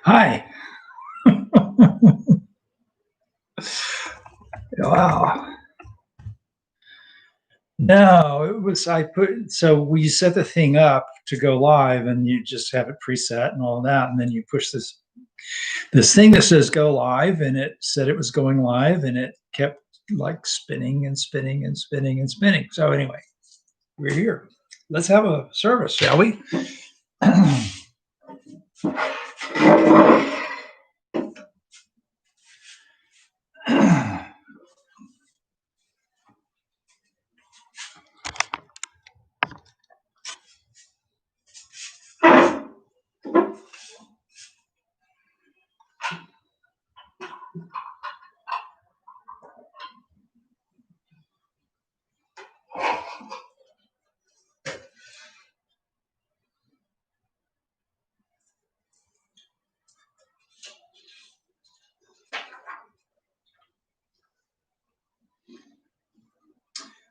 Hi. Wow. No, it was so we set the thing up to go live and you just have it preset and all that. And then you push this thing that says go live and it said it was going live and it kept like spinning and spinning and spinning and spinning. So anyway, we're here. Let's have a service, shall we?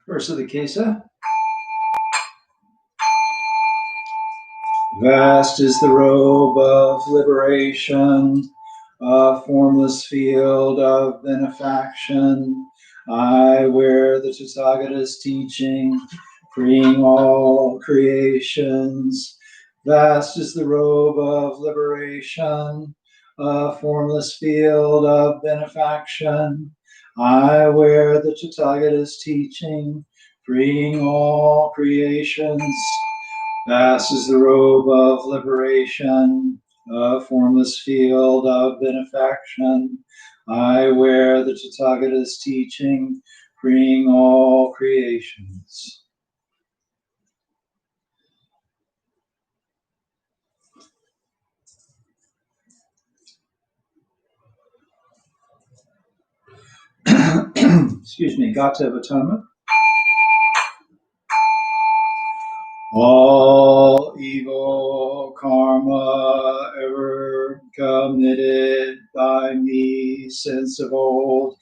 Verse of the Kesa. Vast is the robe of liberation, a formless field of benefaction. I wear the Tathagata's teaching, freeing all creations. Vast is the robe of liberation, a formless field of benefaction. I wear the Tathagata's teaching, freeing all creations. Vast is the robe of liberation, a formless field of benefaction. I wear the Tathagata's teaching, freeing all creations. Excuse me, Gata of Atonement. All evil karma ever committed by me since of old,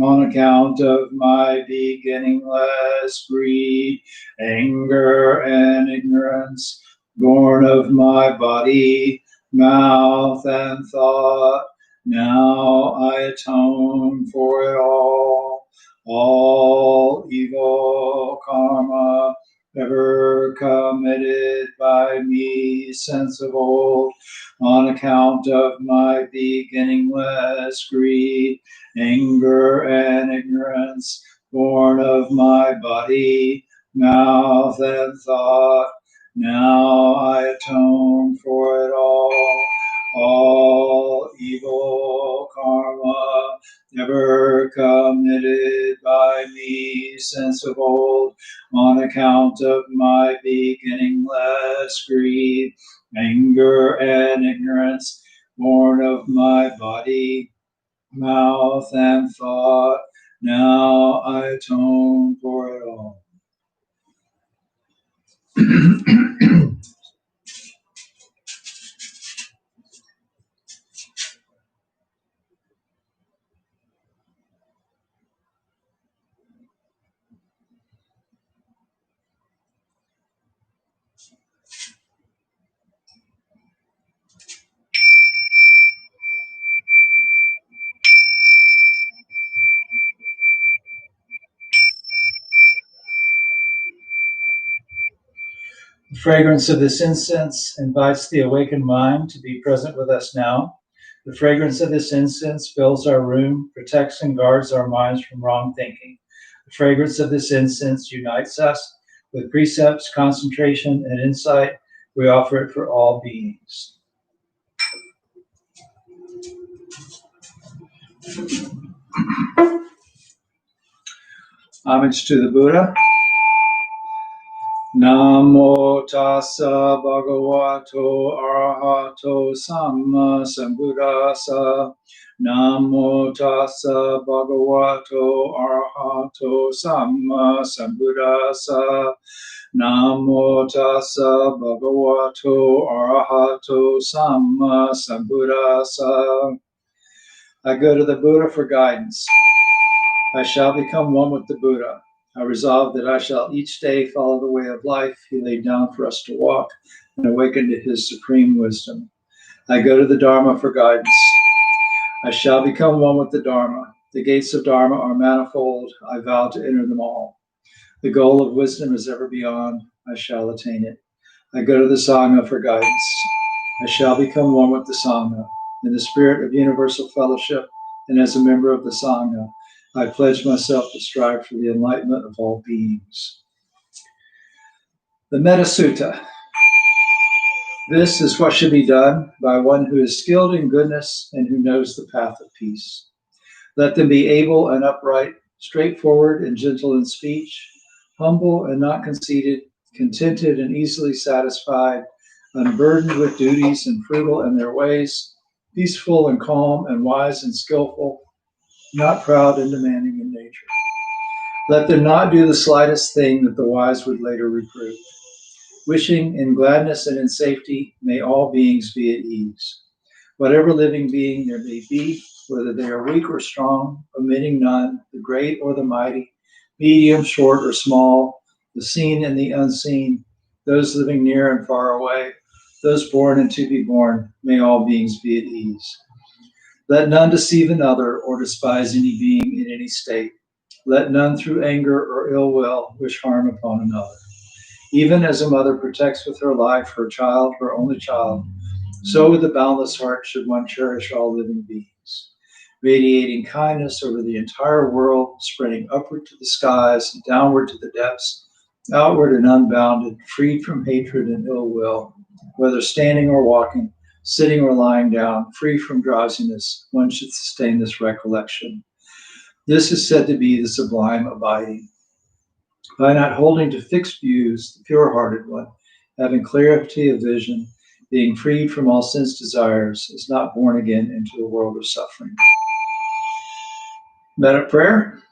on account of my beginningless greed, anger, and ignorance, born of my body, mouth, and thought, now I atone for it all. All evil karma ever committed by me since of old, on account of my beginningless greed, anger, and ignorance, born of my body, mouth, and thought. Now I atone for it all. All evil karma never committed by me since of old, on account of my beginningless greed, anger, and ignorance, born of my body, mouth, and thought. Now I atone for it all. The fragrance of this incense invites the awakened mind to be present with us now. The fragrance of this incense fills our room, protects and guards our minds from wrong thinking. The fragrance of this incense unites us with precepts, concentration, and insight. We offer it for all beings. Homage to the Buddha. Namo tassa bhagavato arahato samma sambuddhassa. Namo tassa bhagavato arahato samma sambuddhassa. Namo tassa bhagavato arahato samma sambuddhassa. I go to the Buddha for guidance. I shall become one with the Buddha. I resolve that I shall each day follow the way of life he laid down for us to walk and awaken to his supreme wisdom. I go to the Dharma for guidance. I shall become one with the Dharma. The gates of Dharma are manifold. I vow to enter them all. The goal of wisdom is ever beyond. I shall attain it. I go to the Sangha for guidance. I shall become one with the Sangha. In the spirit of universal fellowship and as a member of the Sangha, I pledge myself to strive for the enlightenment of all beings. The Metta Sutta. This is what should be done by one who is skilled in goodness and who knows the path of peace. Let them be able and upright, straightforward and gentle in speech, humble and not conceited, contented and easily satisfied, unburdened with duties and frugal in their ways, peaceful and calm and wise and skillful, not proud and demanding in nature. Let them not do the slightest thing that the wise would later reprove. Wishing in gladness and in safety, may all beings be at ease. Whatever living being there may be, whether they are weak or strong, omitting none, the great or the mighty, medium, short, or small, the seen and the unseen, those living near and far away, those born and to be born, may all beings be at ease. Let none deceive another or despise any being in any state. Let none through anger or ill will wish harm upon another. Even as a mother protects with her life her child, her only child, so with a boundless heart should one cherish all living beings, radiating kindness over the entire world, spreading upward to the skies and downward to the depths, outward and unbounded, freed from hatred and ill will, whether standing or walking, sitting or lying down, free from drowsiness, one should sustain this recollection. This is said to be the sublime abiding. By not holding to fixed views, the pure-hearted one, having clarity of vision, being freed from all sense desires, is not born again into the world of suffering. Metta prayer.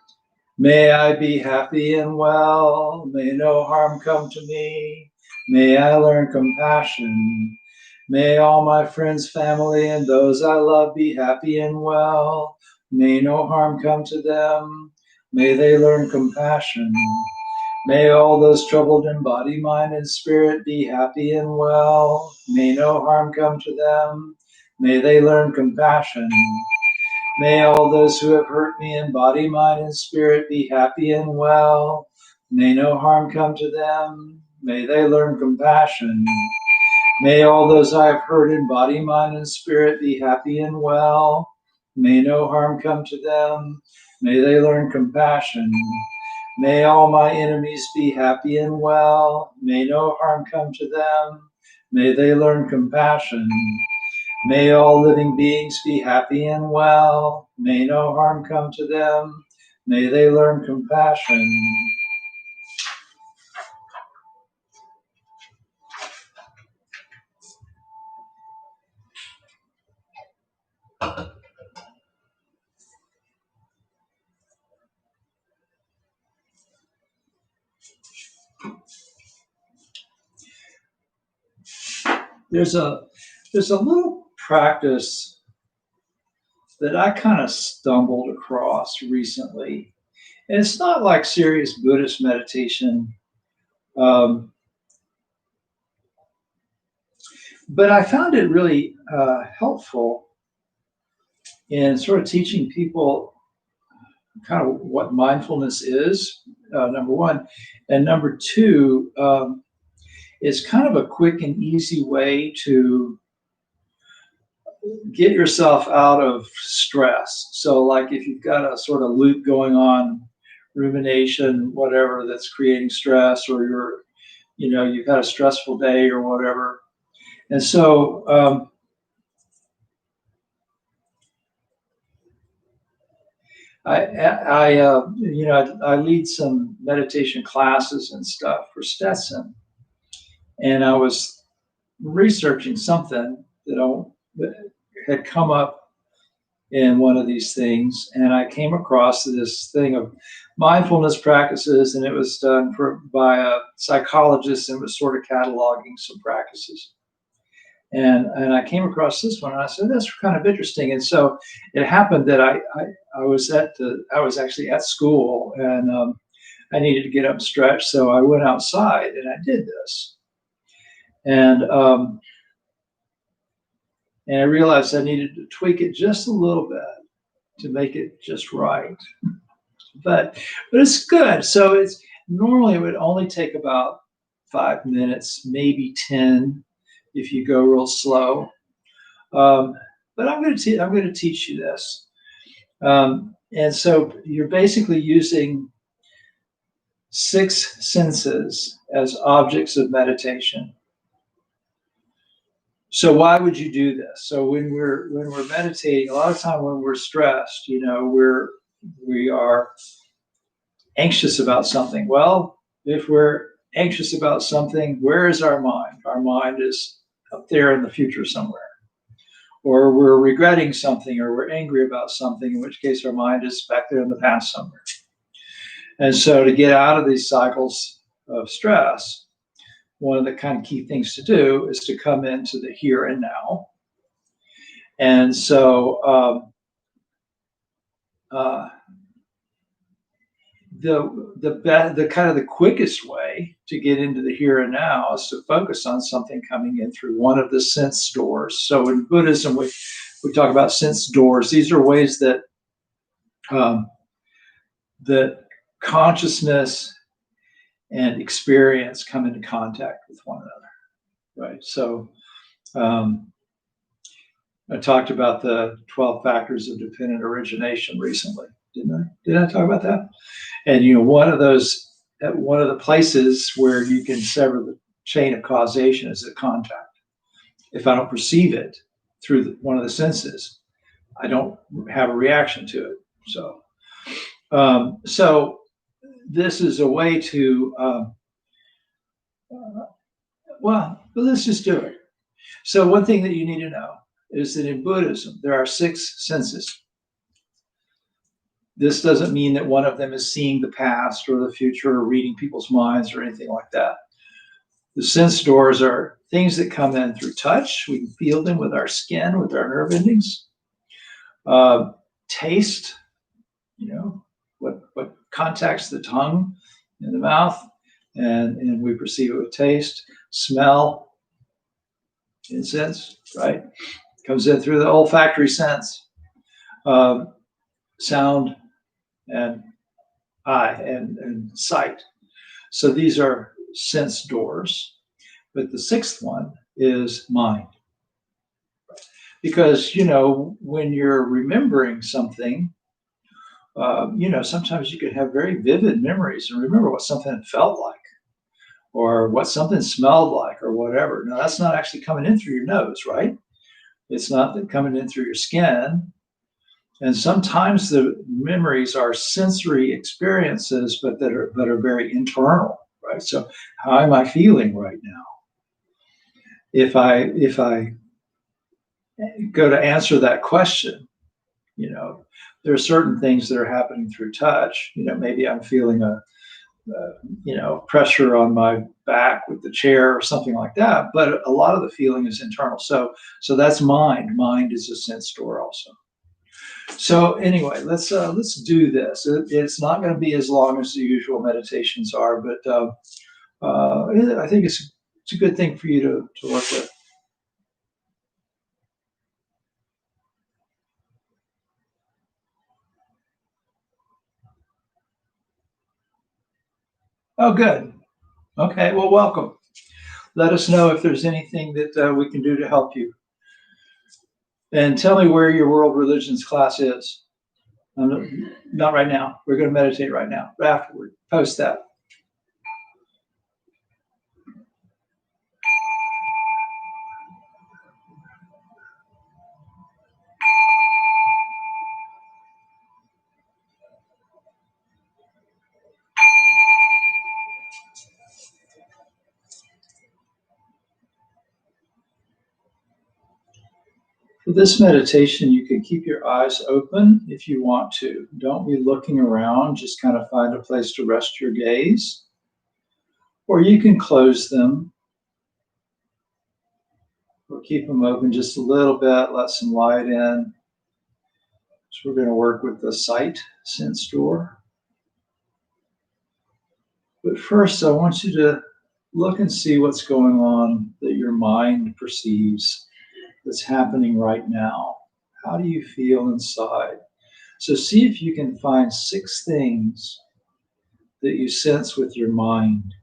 May I be happy and well. May no harm come to me. May I learn compassion. May all my friends, family, and those I love be happy and well. May no harm come to them. May they learn compassion. May all those troubled in body, mind, and spirit be happy and well. May no harm come to them. May they learn compassion. May all those who have hurt me in body, mind, and spirit be happy and well. May no harm come to them. May they learn compassion. May all those I have hurt in body, mind, and spirit be happy and well. May no harm come to them. May they learn compassion. May all my enemies be happy and well. May no harm come to them. May they learn compassion. May all living beings be happy and well. May no harm come to them. May they learn compassion. There's a little practice that I kind of stumbled across recently. And it's not like serious Buddhist meditation, but I found it really helpful in sort of teaching people kind of what mindfulness is, number one. And number two, it's kind of a quick and easy way to get yourself out of stress. So like if you've got a sort of loop going on, rumination, whatever, that's creating stress, or you've had a stressful day or whatever. And so I lead some meditation classes and stuff for Stetson, and I was researching something that had come up in one of these things, and I came across this thing of mindfulness practices, and it was done by a psychologist, and was sort of cataloging some practices. And I came across this one, and I said, that's kind of interesting. And so it happened that I was actually at school, and I needed to get up and stretch, so I went outside and I did this. And And I realized I needed to tweak it just a little bit to make it just right. But it's good. So it's normally it would only take about 5 minutes, maybe 10, if you go real slow. Um, but I'm going to teach you this. And so you're basically using 6 senses as objects of meditation. So why would you do this? So when we're meditating, a lot of time when we're stressed, we are anxious about something. Well, if we're anxious about something, where is our mind? Our mind is up there in the future somewhere. Or we're regretting something, or we're angry about something, in which case our mind is back there in the past somewhere. And so to get out of these cycles of stress, one of the kind of key things to do is to come into the here and now. And so the kind of the quickest way to get into the here and now is to focus on something coming in through one of the sense doors. So in Buddhism, we talk about sense doors. These are ways that that consciousness and experience come into contact with one another, right? So I talked about the 12 factors of dependent origination recently, didn't I? Did I talk about that? And one of the places where you can sever the chain of causation is at contact. If I don't perceive it through one of the senses, I don't have a reaction to it. So this is a way to, well, let's just do it. So one thing that you need to know is that in Buddhism, there are 6 senses. This doesn't mean that one of them is seeing the past or the future or reading people's minds or anything like that. The sense doors are things that come in through touch. We can feel them with our skin, with our nerve endings. Taste, what contacts the tongue and the mouth, and we perceive it with taste. Smell, incense, right? Comes in through the olfactory sense. Sound and eye and sight. So these are sense doors. But the 6th one is mind. Because, when you're remembering something, sometimes you can have very vivid memories and remember what something felt like or what something smelled like or whatever. Now, that's not actually coming in through your nose, right? It's not coming in through your skin. And sometimes the memories are sensory experiences, but that are very internal, right? So how am I feeling right now? If I go to answer that question, there are certain things that are happening through touch. Maybe I'm feeling a pressure on my back with the chair or something like that. But a lot of the feeling is internal. So that's mind. Mind is a sense door also. So anyway, let's do this. It's not going to be as long as the usual meditations are, but I think it's a good thing for you to work with. Oh, good. Okay, well, welcome. Let us know if there's anything that we can do to help you. And tell me where your world religions class is. Not right now. We're going to meditate right now. Afterward, post that. For this meditation, you can keep your eyes open if you want to. Don't be looking around, just kind of find a place to rest your gaze. Or you can close them or keep them open just a little bit, let some light in. So we're going to work with the sight sense door. But first, I want you to look and see what's going on that your mind perceives. that's happening right now? How do you feel inside? So see if you can find 6 things that you sense with your mind.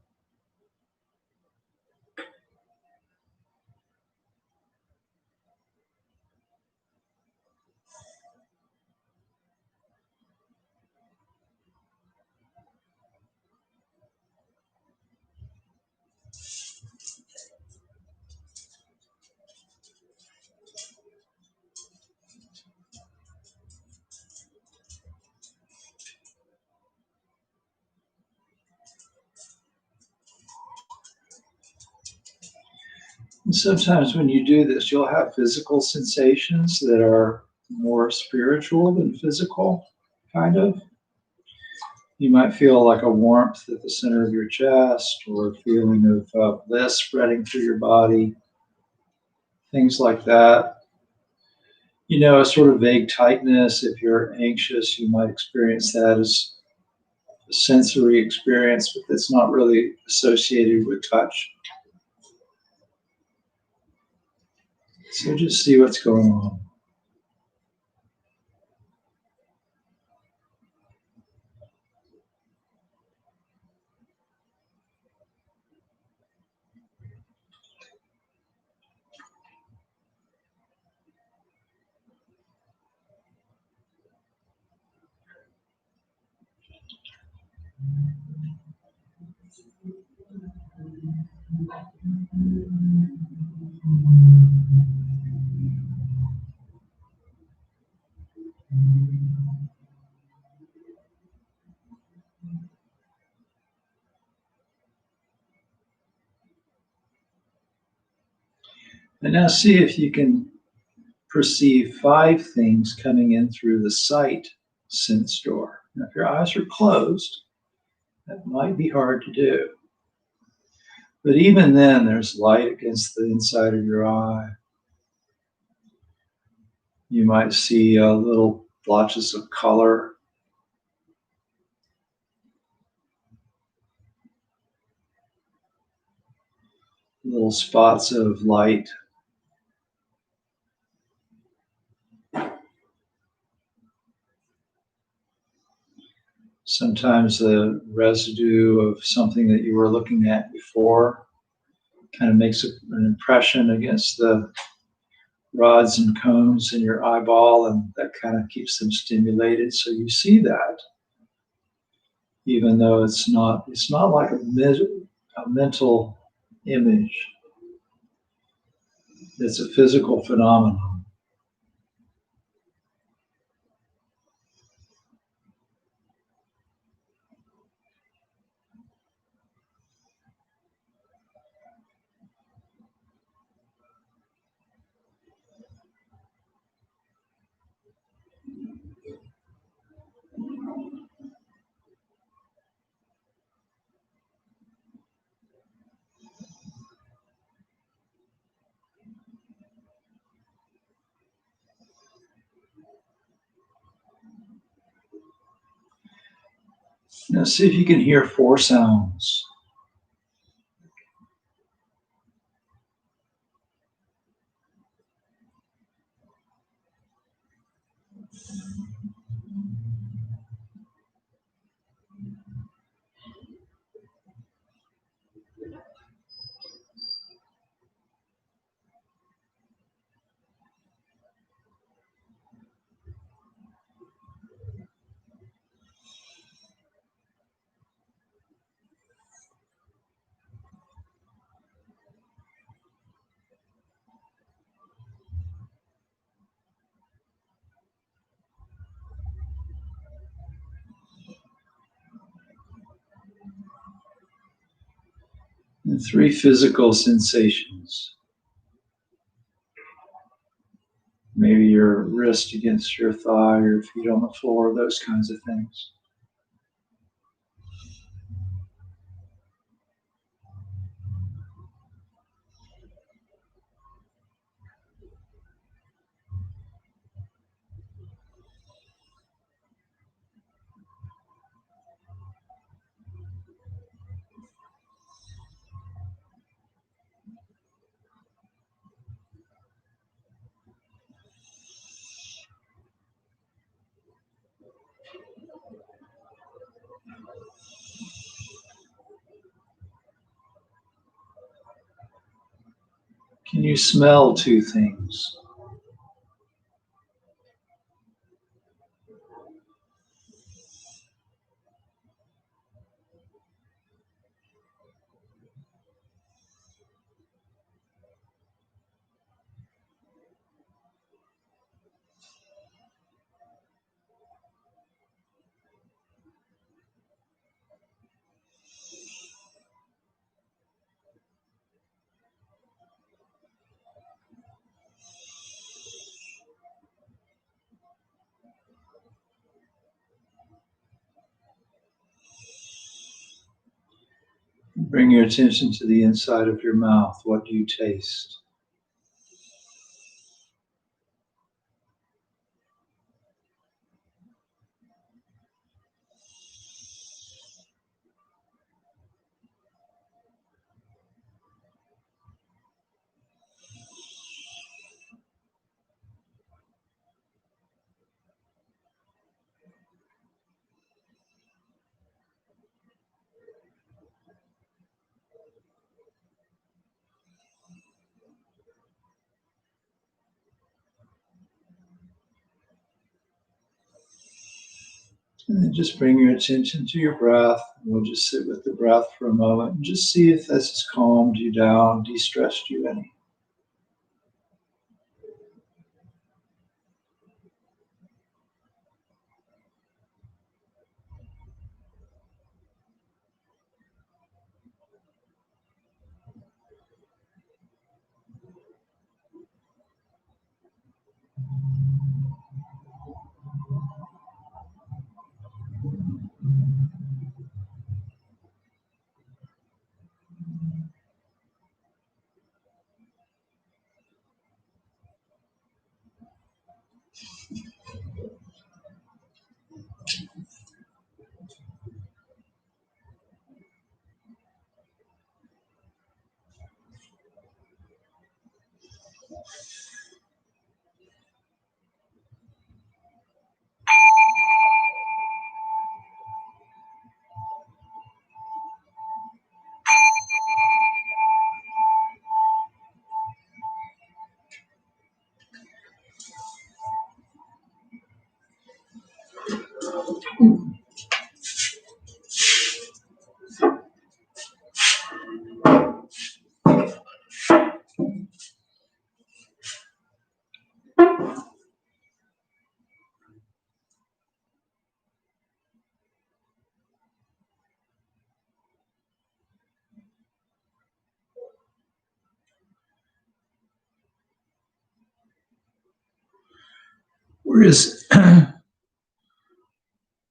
And sometimes when you do this, you'll have physical sensations that are more spiritual than physical, kind of. You might feel like a warmth at the center of your chest or a feeling of bliss spreading through your body, things like that. A sort of vague tightness. If you're anxious, you might experience that as a sensory experience, but that's not really associated with touch. So just see what's going on. And now see if you can perceive 5 things coming in through the sight sense door. Now, if your eyes are closed, that might be hard to do. But even then, there's light against the inside of your eye. You might see little blotches of color, little spots of light. Sometimes the residue of something that you were looking at before kind of makes an impression against the rods and cones in your eyeball, and that kind of keeps them stimulated. So you see that, even though it's not like a mental image. It's a physical phenomenon. Now see if you can hear 4 sounds. And 3 physical sensations. Maybe your wrist against your thigh, or your feet on the floor, those kinds of things. Can you smell two things? Bring your attention to the inside of your mouth. What do you taste? And then just bring your attention to your breath. We'll just sit with the breath for a moment and just see if this has calmed you down, de-stressed you any. Where is,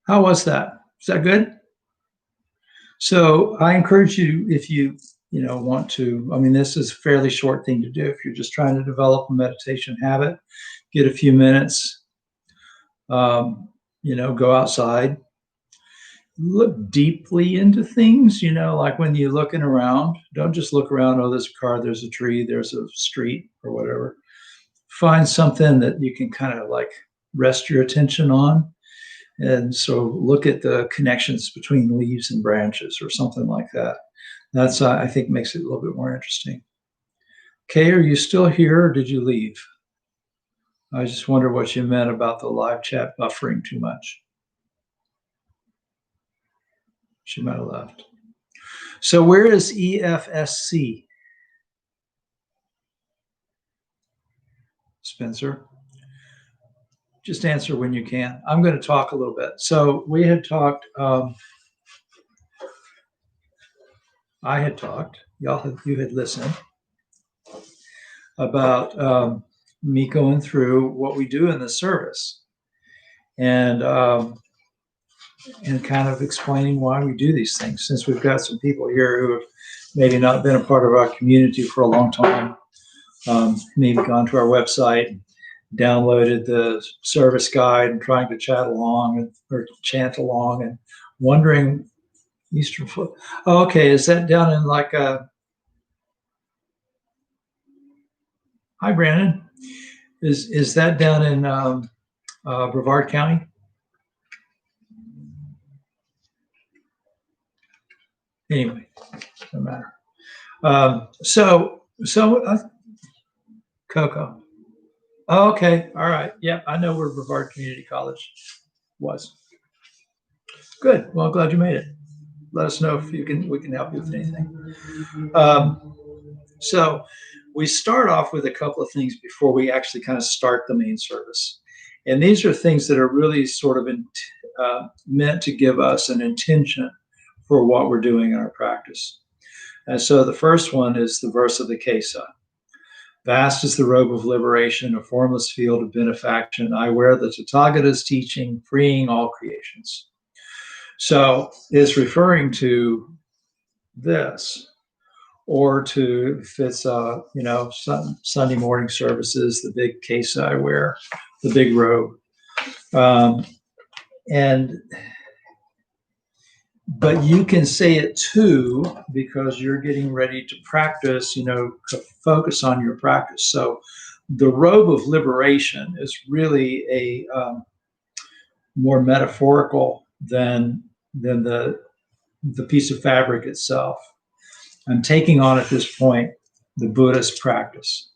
how was that? Is that good? So I encourage you, if you know, want to, I mean, this is a fairly short thing to do. If you're just trying to develop a meditation habit, get a few minutes, you know, go outside, look deeply into things, you know, like when you're looking around, don't just look around, oh, there's a car, there's a tree, there's a street or whatever. Find something that you can kind of like rest your attention on. And so look at the connections between leaves and branches or something like that. That's, I think, makes it a little bit more interesting. Kay, are you still here or did you leave? I just wonder what you meant about the live chat buffering too much. She might have left. So where is EFSC? Spencer? Just answer when you can. I'm going to talk a little bit. So we had talked, I had talked, you had listened about me going through what we do in the service and kind of explaining why we do these things. Since we've got some people here who have maybe not been a part of our community for a long time, maybe gone to our website, downloaded the service guide and trying to chat along or chant along and wondering Eastern Foot. Oh, okay, is that down in like a? Hi, Brandon. Is that down in Brevard County? Anyway, no matter. So Cocoa. Oh, okay. All right. Yep. I know where Brevard Community College was. Good. Well, I'm glad you made it. Let us know if we can help you with anything. Um, so we start off with a couple of things before we actually kind of start the main service. And these are things that are really sort of meant to give us an intention for what we're doing in our practice. And so the first one is the verse of the Kesa. Vast is the robe of liberation, a formless field of benefaction. I wear the Tathagata's teaching, freeing all creations. So it's referring to this, or to if it's Sunday morning services, the big case I wear, the big robe, and but you can say it too because you're getting ready to practice, to focus on your practice. So the robe of liberation is really a more metaphorical than the piece of fabric itself. I'm taking on at this point the Buddhist practice,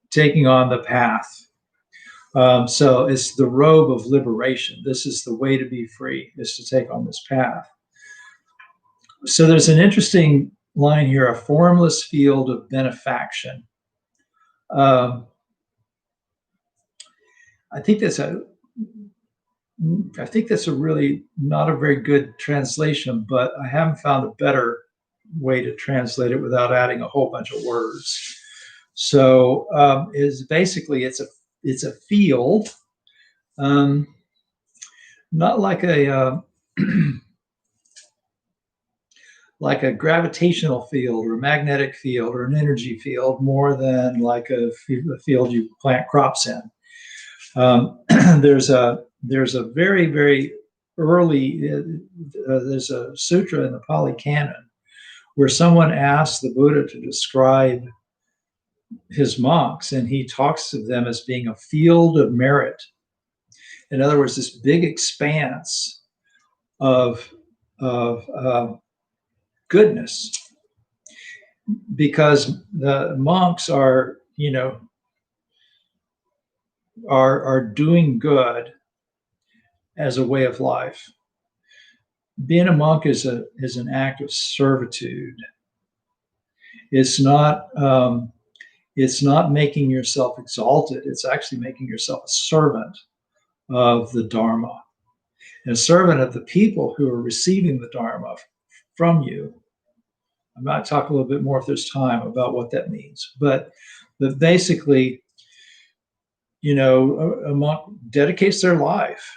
taking on the path. So it's the robe of liberation. This is the way to be free, is to take on this path. So there's an interesting line here, a formless field of benefaction. I think that's a really not a very good translation, but I haven't found a better way to translate it without adding a whole bunch of words. So it's basically it's a field, not like a like a gravitational field or a magnetic field or an energy field, more than like a field you plant crops in. There's a very, very early, there's a sutra in the Pali Canon where someone asked the Buddha to describe his monks, and he talks of them as being a field of merit. In other words, this big expanse of goodness, because the monks are doing good as a way of life. Being a monk is an act of servitude. It's not making yourself exalted. It's actually making yourself a servant of the Dharma, and a servant of the people who are receiving the Dharma from you. I might talk a little bit more if there's time about what that means, but basically, a monk dedicates their life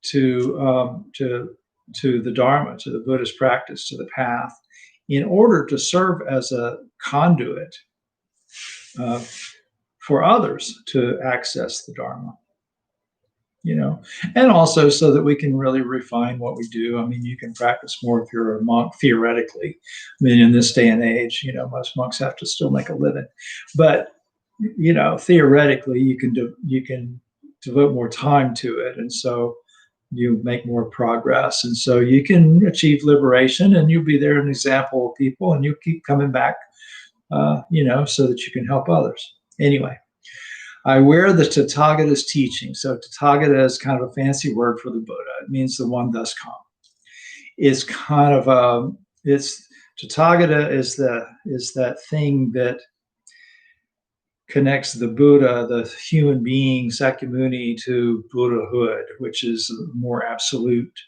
to the Dharma, to the Buddhist practice, to the path, in order to serve as a conduit for others to access the Dharma. And also so that we can really refine what we do. I mean, you can practice more if you're a monk, theoretically. I mean, in this day and age, most monks have to still make a living, but theoretically, you can devote more time to it, and so you make more progress, and so you can achieve liberation, and you'll be there an example of people, and you keep coming back, so that you can help others. Anyway, I wear the Tathagata's teaching. So Tathagata is kind of a fancy word for the Buddha. It means the one thus come. It's kind of Tathagata is that thing that connects the Buddha, the human being, Sakyamuni, to Buddhahood, which is a more absolute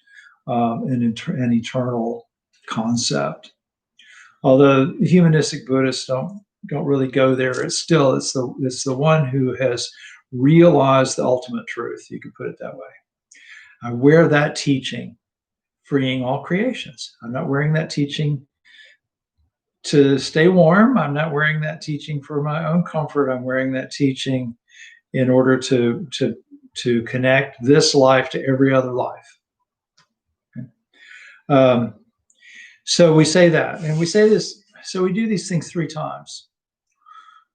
and eternal concept. Although humanistic Buddhists don't really go there, it's the one who has realized the ultimate truth. You could put it that way. I wear that teaching, freeing all creations. I'm not wearing that teaching to stay warm. I'm not wearing that teaching for my own comfort. I'm wearing that teaching in order to connect this life to every other life. So we say that, and we say this. So we do these things 3 times.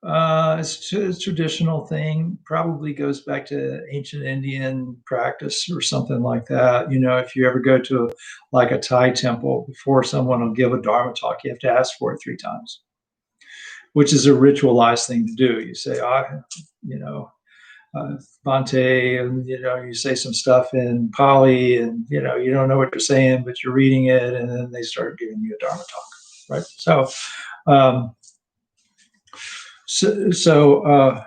It's a traditional thing. Probably goes back to ancient Indian practice or something like that. If you ever go to a Thai temple, before someone will give a Dharma talk, you have to ask for it 3 times. which is a ritualized thing to do. You say, you know, Bhante, and you say some stuff in Pali, and you don't know what you're saying, but you're reading it, and then they start giving you a Dharma talk, right? Um, so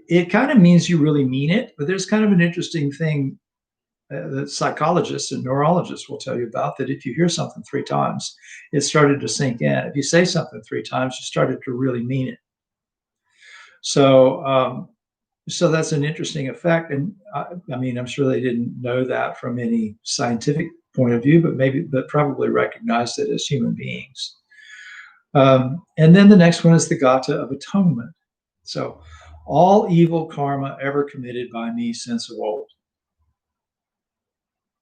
it kind of means you really mean it, but there's kind of an interesting thing that psychologists and neurologists will tell you about, that if you hear something 3 times, it started to sink in. If you say something 3 times, you started to really mean it. So that's an interesting effect. And I mean, I'm sure they didn't know that from any scientific point of view, but probably recognized it as human beings. And then the next one is the Gata of atonement. So all evil karma ever committed by me since of old.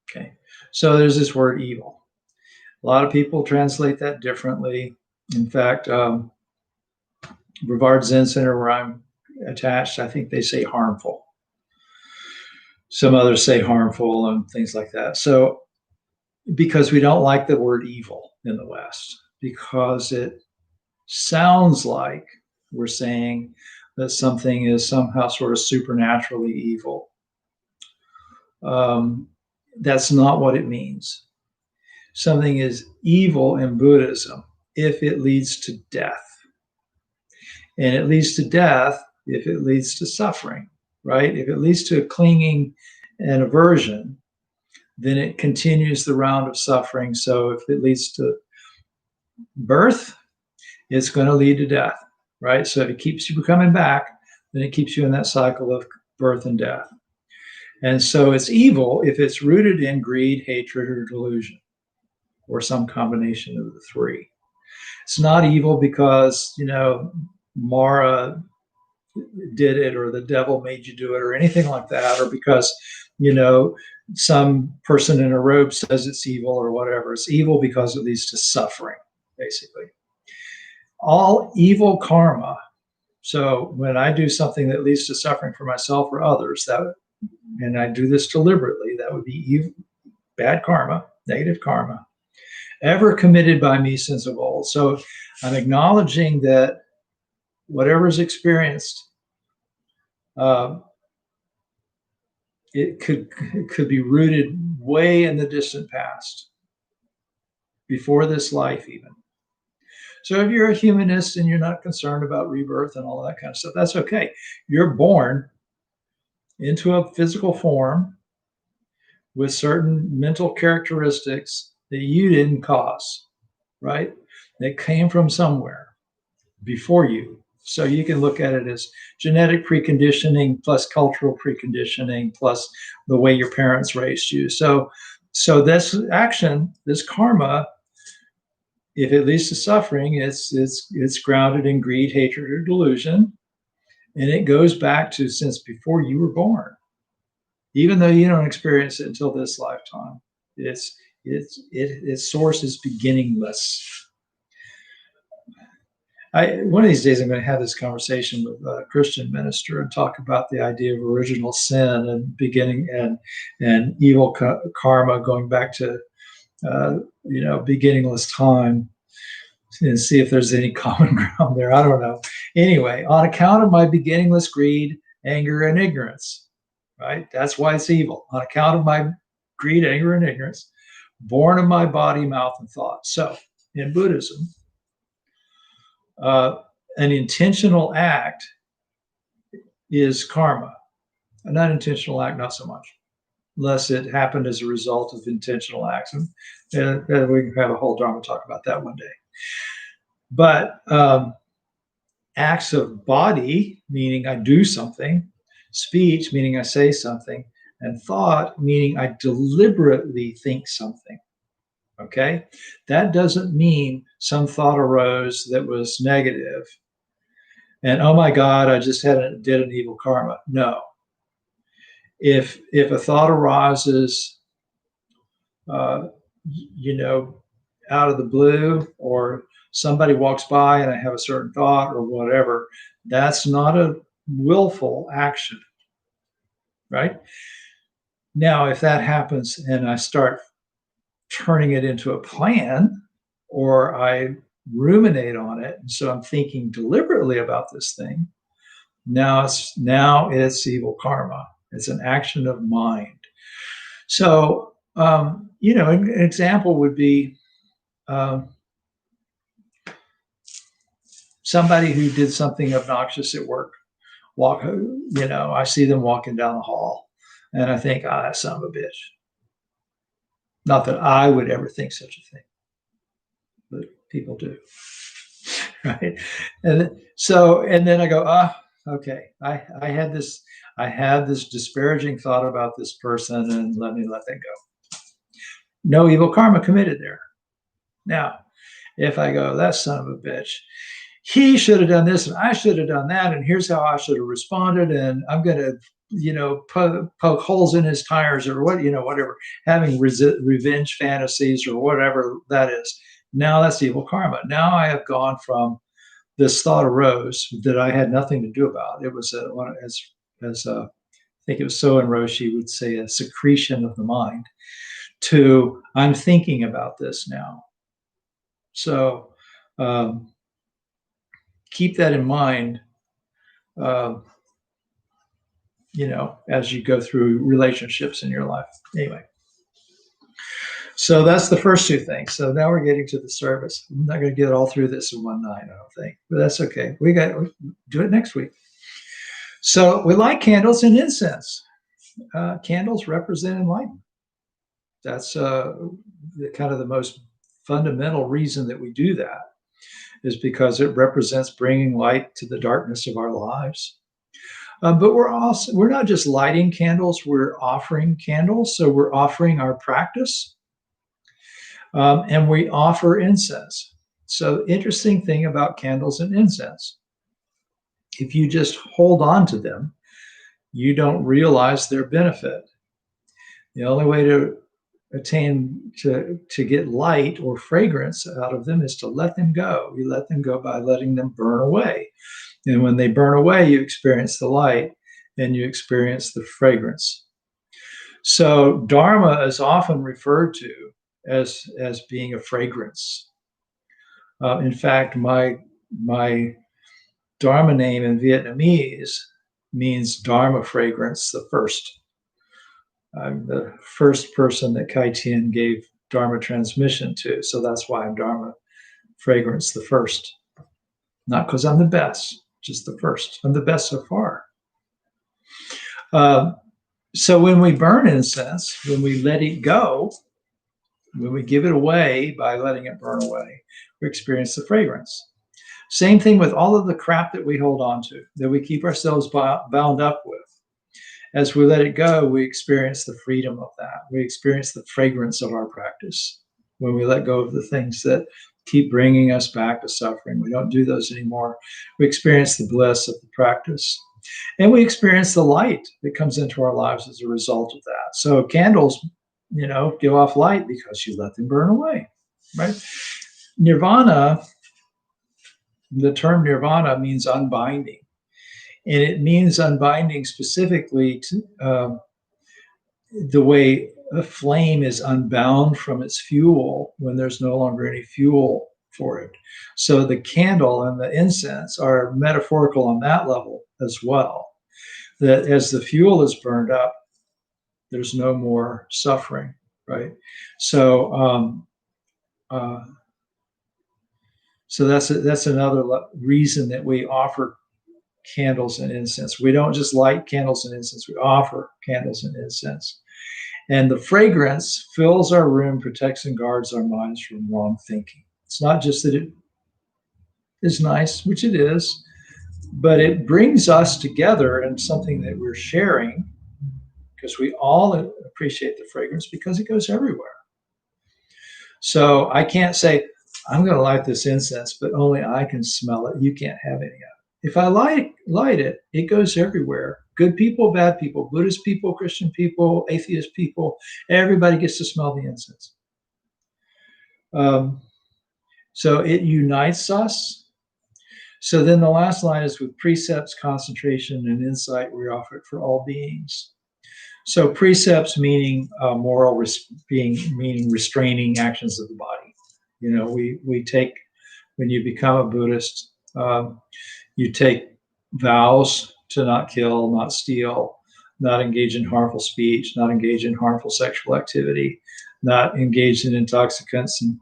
Okay, so there's this word evil. A lot of people translate that differently. In fact, Brevard Zen Center, where I'm attached, I think they say harmful. Some others say harmful and things like that. So, because we don't like the word evil in the West, because it sounds like we're saying that something is somehow sort of supernaturally evil. That's not what it means. Something is evil in Buddhism if it leads to death. And it leads to death if it leads to suffering, right? If it leads to clinging and aversion, then it continues the round of suffering. So if it leads to birth, it's going to lead to death, right? So if it keeps you coming back, then it keeps you in that cycle of birth and death. And so it's evil if it's rooted in greed, hatred, or delusion, or some combination of the three. It's not evil because, Mara did it, or the devil made you do it, or anything like that, or because, some person in a robe says it's evil or whatever. It's evil because it leads to suffering, basically. All evil karma. So when I do something that leads to suffering for myself or others, and I do this deliberately, that would be evil, bad karma, negative karma, ever committed by me since of old. So I'm acknowledging that whatever is experienced, it could be rooted way in the distant past, before this life even. So if you're a humanist and you're not concerned about rebirth and all that kind of stuff, that's okay. You're born into a physical form with certain mental characteristics that you didn't cause, right? They came from somewhere before you. So you can look at it as genetic preconditioning plus cultural preconditioning plus the way your parents raised you. So this action, this karma, if it leads to suffering, it's grounded in greed, hatred, or delusion, and it goes back to since before you were born. Even though you don't experience it until this lifetime, its source is beginningless. One of these days, I'm going to have this conversation with a Christian minister and talk about the idea of original sin and beginning and evil karma going back to beginningless time, and see if there's any common ground there. I don't know. Anyway, on account of my beginningless greed, anger, and ignorance, right? That's why it's evil. On account of my greed, anger, and ignorance, born of my body, mouth, and thought. So in Buddhism, an intentional act is karma. An unintentional act, not so much, unless it happened as a result of intentional acts. And we can have a whole Dharma talk about that one day. But acts of body, meaning I do something, speech, meaning I say something, and thought, meaning I deliberately think something. Okay? That doesn't mean some thought arose that was negative and, oh my God, I just did an evil karma. No. If a thought arises, out of the blue, or somebody walks by and I have a certain thought or whatever, that's not a willful action, right? Now, if that happens and I start turning it into a plan, or I ruminate on it, and so I'm thinking deliberately about this thing, now it's evil karma. It's an action of mind. So, an example would be um, somebody who did something obnoxious at work. I see them walking down the hall, and I think, ah, that son of a bitch. Not that I would ever think such a thing, but people do, right? And then I go, okay, I had this disparaging thought about this person, and let me let that go. No evil karma committed there. Now, if I go, that son of a bitch, he should have done this and I should have done that, and here's how I should have responded, and I'm going to, poke holes in his tires or whatever, having revenge fantasies or whatever that is. Now that's evil karma. Now I have gone from this thought arose that I had nothing to do about. It was I think it was Soen Roshi would say, a secretion of the mind, to I'm thinking about this now. So keep that in mind, uh, as you go through relationships in your life. Anyway, so that's the first two things. So now we're getting to the service. I'm not going to get all through this in one night, I don't think, but that's okay. We do it next week. So we light candles and incense. Candles represent enlightenment. That's kind of the most fundamental reason that we do that, is because it represents bringing light to the darkness of our lives. But we're not just lighting candles, we're offering candles. So we're offering our practice, and we offer incense. So interesting thing about candles and incense, if you just hold on to them, you don't realize their benefit. The only way to get light or fragrance out of them is to let them go. You let them go by letting them burn away. And when they burn away, you experience the light and you experience the fragrance. So Dharma is often referred to as being a fragrance. In fact, my Dharma name in Vietnamese means Dharma fragrance, the first. I'm the first person that Kai Tien gave Dharma transmission to. So that's why I'm Dharma fragrance, the first. Not because I'm the best, just the first. I'm the best so far. So when we burn incense, when we let it go, when we give it away by letting it burn away, we experience the fragrance. Same thing with all of the crap that we hold on to, that we keep ourselves bound up with. As we let it go, we experience the freedom of that. We experience the fragrance of our practice. When we let go of the things that keep bringing us back to suffering, we don't do those anymore. We experience the bliss of the practice. And we experience the light that comes into our lives as a result of that. So candles, give off light because you let them burn away, right? Nirvana, the term nirvana means unbinding. And it means unbinding specifically to the way a flame is unbound from its fuel when there's no longer any fuel for it. So the candle and the incense are metaphorical on that level as well. That as the fuel is burned up, there's no more suffering, right? So, so that's another reason that we offer candles and incense. We don't just light candles and incense, we offer candles and incense. And the fragrance fills our room, protects and guards our minds from wrong thinking. It's not just that it is nice, which it is, but it brings us together in something that we're sharing, because we all appreciate the fragrance because it goes everywhere. So I can't say, I'm going to light this incense, but only I can smell it. You can't have any of it. If I light it, it goes everywhere. Good people, bad people, Buddhist people, Christian people, atheist people, everybody gets to smell the incense. So it unites us. So then the last line is, with precepts, concentration, and insight, we offer it for all beings. So precepts meaning meaning restraining actions of the body. We take when you become a Buddhist, you take vows to not kill, not steal, not engage in harmful speech, not engage in harmful sexual activity, not engage in intoxicants, and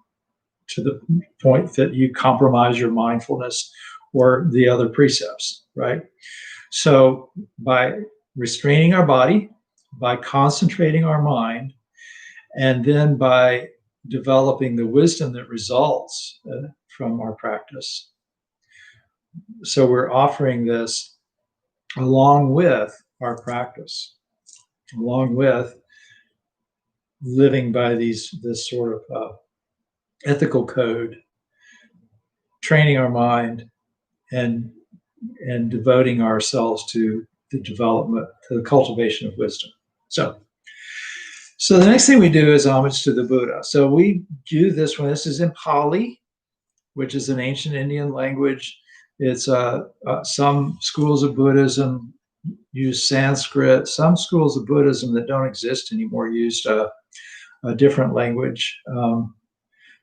to the point that you compromise your mindfulness or the other precepts, right? So by restraining our body, by concentrating our mind, and then by developing the wisdom that results from our practice. So we're offering this along with our practice, along with living by this sort of ethical code, training our mind, and devoting ourselves to the development, to the cultivation of wisdom. So the next thing we do is homage to the Buddha. So we do this when this is in Pali, which is an ancient Indian language. It's some schools of Buddhism use Sanskrit. Some schools of Buddhism that don't exist anymore used a different language.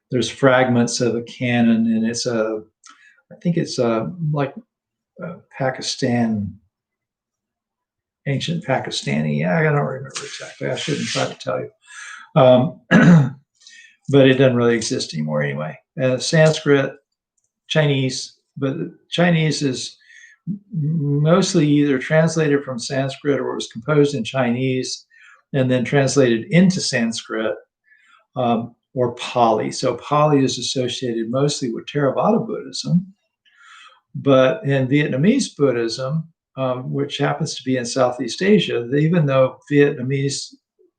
There's fragments of a canon, and I think it's like Pakistan, ancient Pakistani. I don't remember exactly. I shouldn't try to tell you. But it doesn't really exist anymore anyway. Sanskrit, Chinese, but Chinese is mostly either translated from Sanskrit or was composed in Chinese and then translated into Sanskrit, or Pali. So Pali is associated mostly with Theravada Buddhism, but in Vietnamese Buddhism, which happens to be in Southeast Asia, even though Vietnamese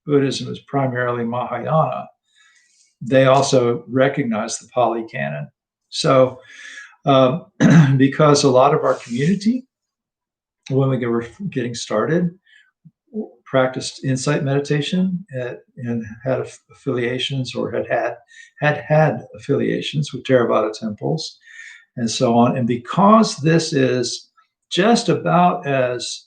Buddhism is primarily Mahayana, they also recognize the Pali Canon. So because a lot of our community, when we were getting started, practiced insight meditation and had affiliations or had affiliations with Theravada temples and so on. And because this is just about as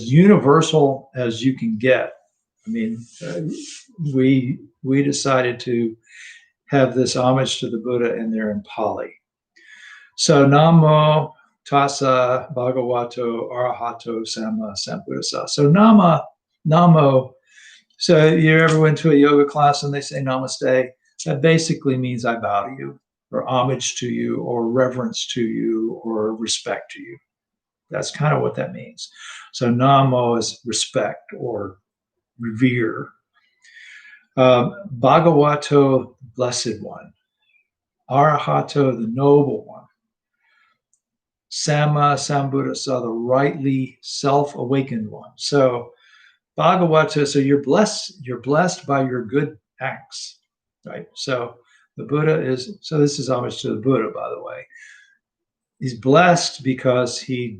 universal as you can get. I mean, we decided to have this homage to the Buddha in there in Pali. So Namo Tassa Bhagavato Arahato Samma Sambuddhassa. So Namo. So you ever went to a yoga class and they say Namaste? That basically means I bow to you, or homage to you, or reverence to you, or respect to you. That's kind of what that means. So Namo is respect or revere. Bhagavato, blessed one. Arahato, the noble one. Samma Sambuddhassa, the rightly self-awakened one. So Bhagavata, so you're blessed by your good acts, right? So the Buddha this is homage to the Buddha, by the way. He's blessed because he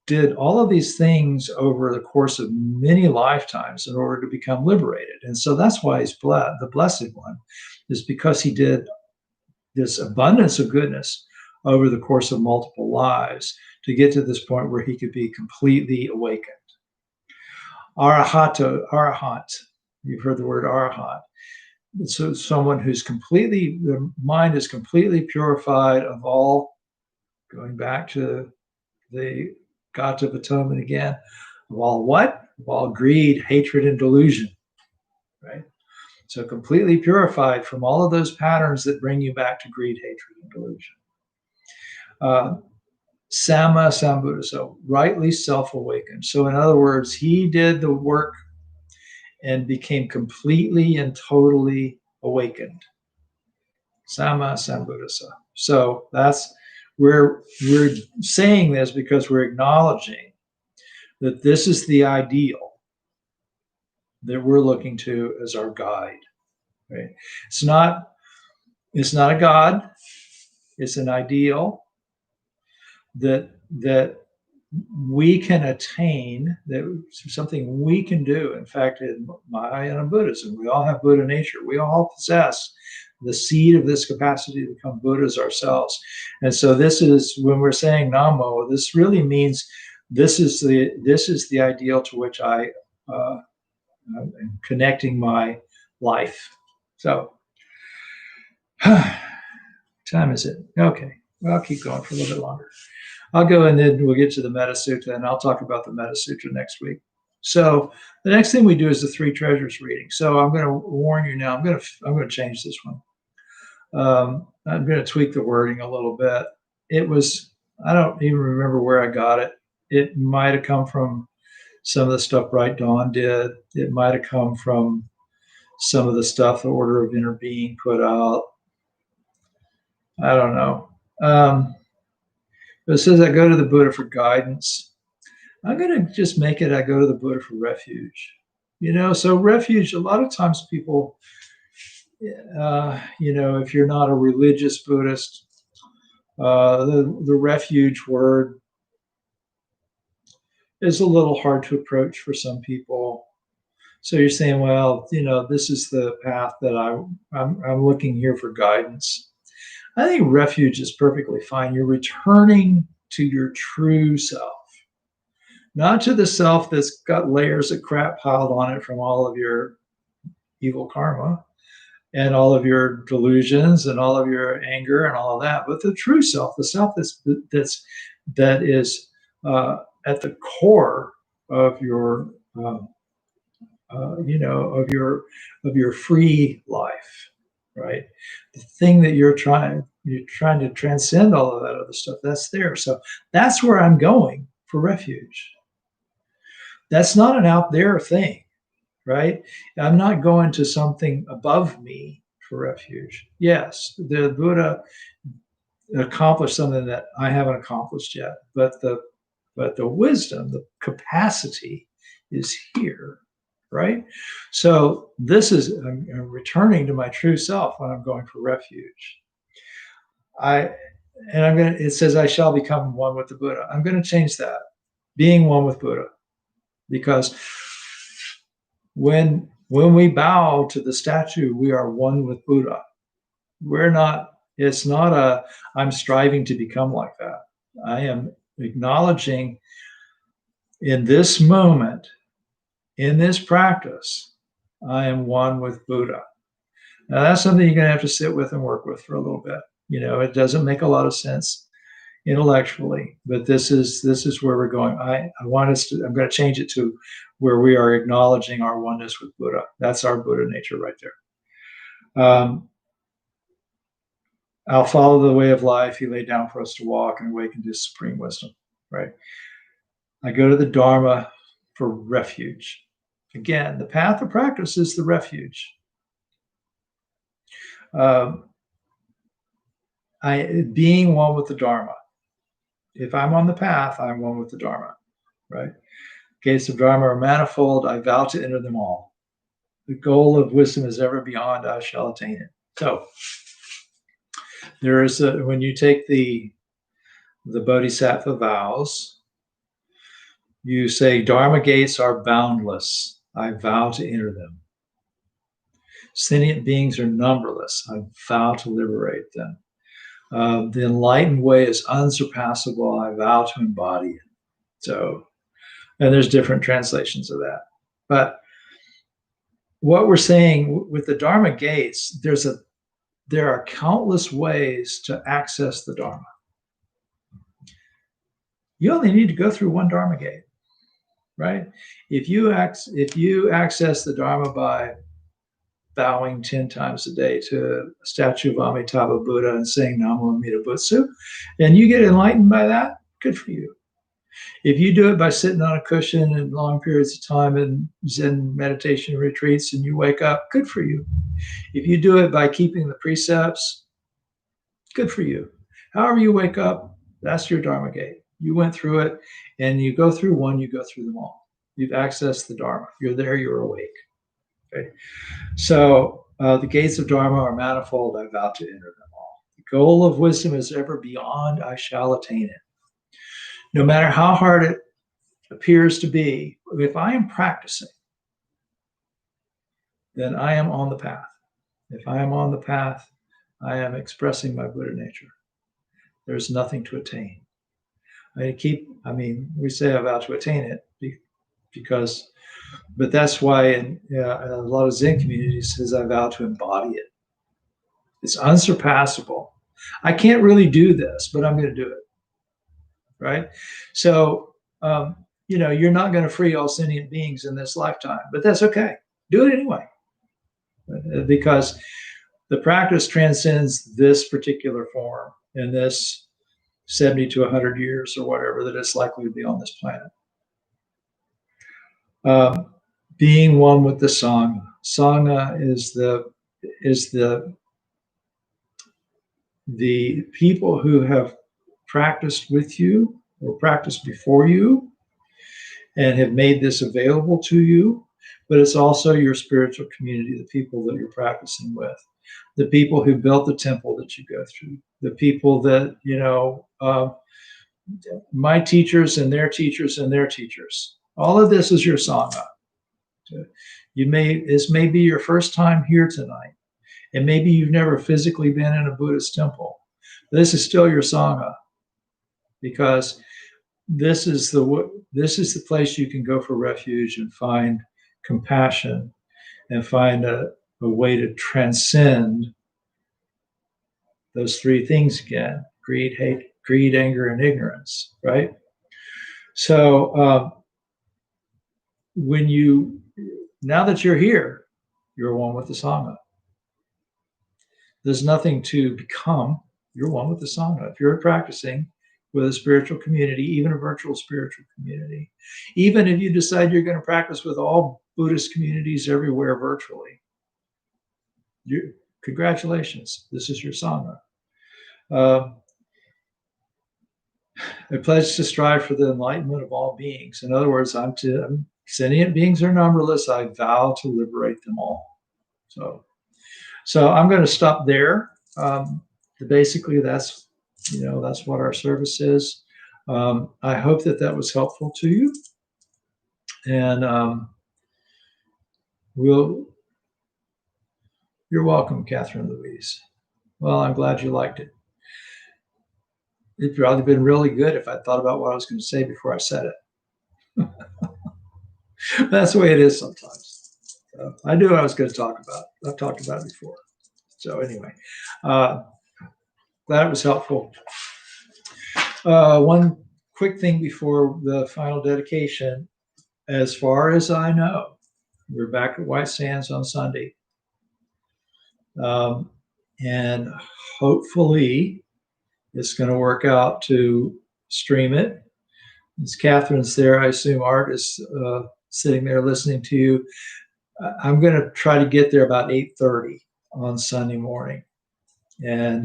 did all of these things over the course of many lifetimes in order to become liberated. And so that's why he's the blessed one, is because he did this abundance of goodness over the course of multiple lives to get to this point where he could be completely awakened. Arahant, you've heard the word arahant. So someone who's the mind is completely purified of all, going back to the Gata Vataman again, of all what? Of all greed, hatred, and delusion, right? So completely purified from all of those patterns that bring you back to greed, hatred, and delusion. Samma Sambuddha, so rightly self-awakened. So in other words, he did the work and became completely and totally awakened. Samma Sambuddhassa. So we're saying this because we're acknowledging that this is the ideal that we're looking to as our guide. Right? It's not a God, it's an ideal that we can attain, that something we can do. In fact, in Mahayana Buddhism, we all have Buddha nature. We all possess the seed of this capacity to become Buddhas ourselves. And so this is, when we're saying Namo, this really means this is the ideal to which I am connecting my life. So, time is it? Okay. Well, I'll keep going for a little bit longer. I'll go and then we'll get to the Metta Sutta, and I'll talk about the Metta Sutra next week. So the next thing we do is the Three Treasures reading. So I'm going to warn you now. I'm going to change this one. I'm going to tweak the wording a little bit. It was, I don't even remember where I got it. It might have come from some of the stuff Bright Dawn did. It might have come from some of the stuff the Order of Inner Being put out. I don't know. But it says I go to the Buddha for guidance. I'm going to just make it I go to the Buddha for refuge. So refuge, a lot of times people, if you're not a religious Buddhist, the refuge word is a little hard to approach for some people. So you're saying, well, this is the path that I'm looking here for guidance. I think refuge is perfectly fine. You're returning to your true self, not to the self that's got layers of crap piled on it from all of your evil karma and all of your delusions and all of your anger and all of that, but the true self, the self that is at the core of your of your free life, right? The thing that you're trying to transcend all of that other stuff, that's there. So that's where I'm going for refuge. That's not an out there thing, right? I'm not going to something above me for refuge. Yes, the Buddha accomplished something that I haven't accomplished yet, but the wisdom, the capacity is here, right? So this is I'm returning to my true self when I'm going for refuge. It says I shall become one with the Buddha. I'm going to change that, being one with Buddha, because when we bow to the statue, we are one with Buddha. It's not I'm striving to become like that. I am acknowledging in this moment, in this practice, I am one with Buddha. Now that's something you're going to have to sit with and work with for a little bit. It doesn't make a lot of sense intellectually, but this is where we're going. I'm going to change it to where we are acknowledging our oneness with Buddha. That's our Buddha nature right there. I'll follow the way of life he laid down for us to walk and awaken to supreme wisdom, right? I go to the Dharma for refuge. Again, the path of practice is the refuge. Being one with the Dharma. If I'm on the path, I'm one with the Dharma, right? Gates of Dharma are manifold. I vow to enter them all. The goal of wisdom is ever beyond. I shall attain it. So there is when you take the Bodhisattva vows, you say, Dharma gates are boundless. I vow to enter them. Sentient beings are numberless. I vow to liberate them. The enlightened way is unsurpassable. I vow to embody it. So, and there's different translations of that. But what we're saying with the Dharma gates, there are countless ways to access the Dharma. You only need to go through one Dharma gate, right? If you access the Dharma by bowing 10 times a day to a statue of Amitabha Buddha and saying Namo Amida Butsu, and you get enlightened by that, good for you. If you do it by sitting on a cushion in long periods of time in Zen meditation retreats and you wake up, good for you. If you do it by keeping the precepts, good for you. However you wake up, that's your Dharma gate. You went through it, and you go through one, you go through them all. You've accessed the Dharma. You're there, you're awake. Okay. So the gates of Dharma are manifold. I vow to enter them all. The goal of wisdom is ever beyond. I shall attain it. No matter how hard it appears to be, if I am practicing, then I am on the path. If I am on the path, I am expressing my Buddha nature. There's nothing to attain. We say I vow to attain it but that's why in a lot of Zen communities says, I vow to embody it. It's unsurpassable. I can't really do this, but I'm going to do it. Right. So, you're not going to free all sentient beings in this lifetime, but that's okay. Do it anyway, because the practice transcends this particular form in this 70 to 100 years or whatever that it's likely to be on this planet. Being one with the Sangha. Sangha is the people who have practiced with you or practiced before you and have made this available to you, but it's also your spiritual community, the people that you're practicing with, the people who built the temple that you go through, the people that, my teachers and their teachers and their teachers. All of this is your Sangha. This may be your first time here tonight, and maybe you've never physically been in a Buddhist temple. This is still your Sangha, because this is the place you can go for refuge and find compassion and find a way to transcend those three things again: greed, hate, greed, anger, and ignorance. Right. So now that you're here, you're one with the Sangha. There's nothing to become. You're one with the Sangha. If you're practicing with a spiritual community, even a virtual spiritual community, even if you decide you're going to practice with all Buddhist communities everywhere virtually, congratulations, this is your Sangha. I pledge to strive for the enlightenment of all beings. In other words, sentient beings are numberless. I vow to liberate them all. So I'm going to stop there. Basically, that's what our service is. I hope that was helpful to you. And you're welcome, Catherine Louise. Well, I'm glad you liked it. It'd probably been really good if I thought about what I was going to say before I said it. That's the way it is sometimes. I knew what I was going to talk about. I've talked about it before. So anyway, glad it was helpful. One quick thing before the final dedication. As far as I know, we're back at White Sands on Sunday. And hopefully it's going to work out to stream it. As Catherine's there, I assume Art is sitting there listening to you. I'm going to try to get there about 8:30 on Sunday morning and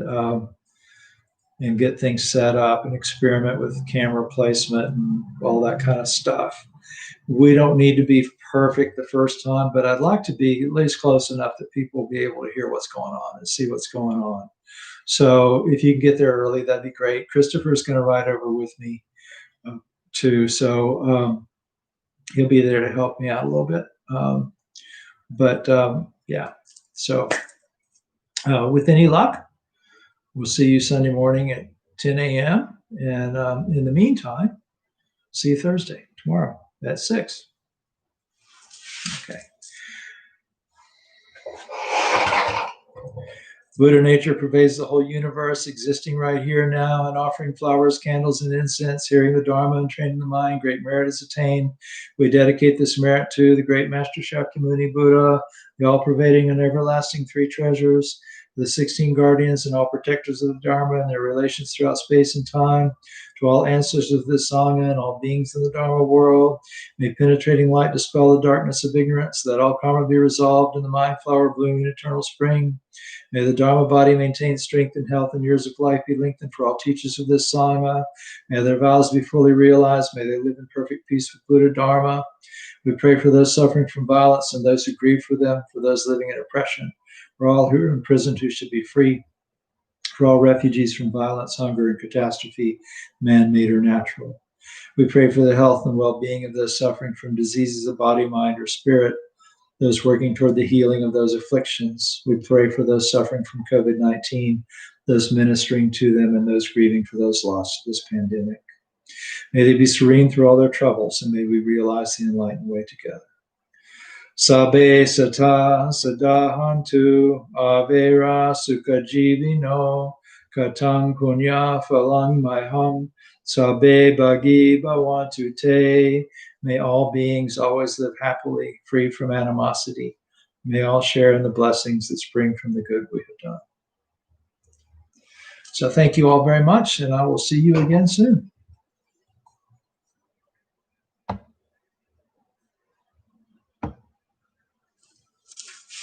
get things set up and experiment with camera placement and all that kind of stuff. We don't need to be perfect the first time, but I'd like to be at least close enough that people will be able to hear what's going on and see what's going on. So if you can get there early, that'd be great. Christopher's going to ride over with me too. So he'll be there to help me out a little bit. Yeah. So with any luck, we'll see you Sunday morning at 10 a.m. And in the meantime, see you Thursday, tomorrow at 6. Okay. Buddha nature pervades the whole universe, existing right here now, and offering flowers, candles, and incense, hearing the Dharma and training the mind. Great merit is attained. We dedicate this merit to the great Master Shakyamuni Buddha, the all-pervading and everlasting three treasures, the 16 guardians and all protectors of the Dharma and their relations throughout space and time, to all ancestors of this Sangha and all beings in the Dharma world. May penetrating light dispel the darkness of ignorance, so that all karma be resolved in the mind flower blooming in eternal spring. May the Dharma body maintain strength and health, and years of life be lengthened for all teachers of this Sangha. May their vows be fully realized. May they live in perfect peace with Buddha Dharma. We pray for those suffering from violence and those who grieve for them, for those living in oppression, for all who are imprisoned who should be free, for all refugees from violence, hunger, and catastrophe, man-made or natural. We pray for the health and well-being of those suffering from diseases of body, mind, or spirit, those working toward the healing of those afflictions. We pray for those suffering from COVID-19, those ministering to them, and those grieving for those lost to this pandemic. May they be serene through all their troubles, and may we realize the enlightened way together. Sabe sata sadahantu avera sukajivino katang punya phalang myham sabe bhagi bhavantu te. May all beings always live happily, free from animosity. May all share in the blessings that spring from the good we have done. So thank you all very much, and I will see you again soon.